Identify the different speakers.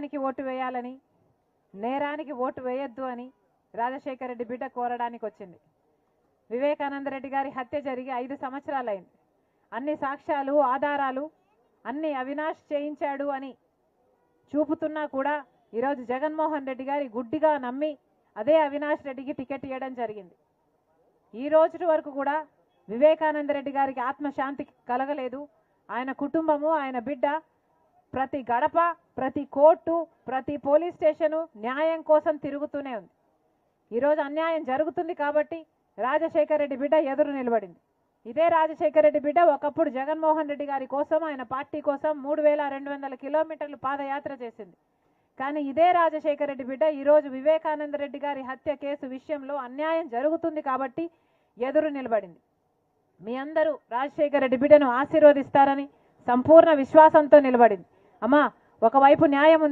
Speaker 1: న్యాయానికి ఓటు వేయాలని, నేరానికి ఓటు వేయొద్దు అని రాజశేఖర రెడ్డి బిడ్డ కోరడానికి వచ్చింది. వివేకానంద రెడ్డి గారి హత్య జరిగి 5 సంవత్సరాలైంది. అన్ని సాక్ష్యాలు, ఆధారాలు అన్ని అవినాష్ చేయించాడు అని చూపుతున్నా కూడా ఈరోజు జగన్మోహన్ రెడ్డి గారి గుడ్డిగా నమ్మి అదే అవినాష్ రెడ్డికి టికెట్ ఇవ్వడం జరిగింది. ఈ రోజు వరకు కూడా వివేకానంద రెడ్డి గారికి ఆత్మశాంతి కలగలేదు. ఆయన కుటుంబము, ఆయన బిడ్డ ప్రతి గడప, ప్రతి కోర్టు, ప్రతి పోలీస్ స్టేషను న్యాయం కోసం తిరుగుతూనే ఉంది. ఈరోజు అన్యాయం జరుగుతుంది కాబట్టి రాజశేఖర రెడ్డి బిడ్డ ఎదురు నిలబడింది. ఇదే రాజశేఖర రెడ్డి బిడ్డ ఒకప్పుడు జగన్మోహన్ రెడ్డి గారి కోసం, ఆయన పార్టీ కోసం 3200 కిలోమీటర్లు పాదయాత్ర చేసింది. కానీ ఇదే రాజశేఖర రెడ్డి బిడ్డ ఈరోజు వివేకానంద రెడ్డి గారి హత్య కేసు విషయంలో అన్యాయం జరుగుతుంది కాబట్టి ఎదురు నిలబడింది. మీ అందరూ రాజశేఖర రెడ్డి బిడ్డను ఆశీర్వదిస్తారని సంపూర్ణ విశ్వాసంతో నిలబడింది. అమ్మా, ఒకవైపు న్యాయం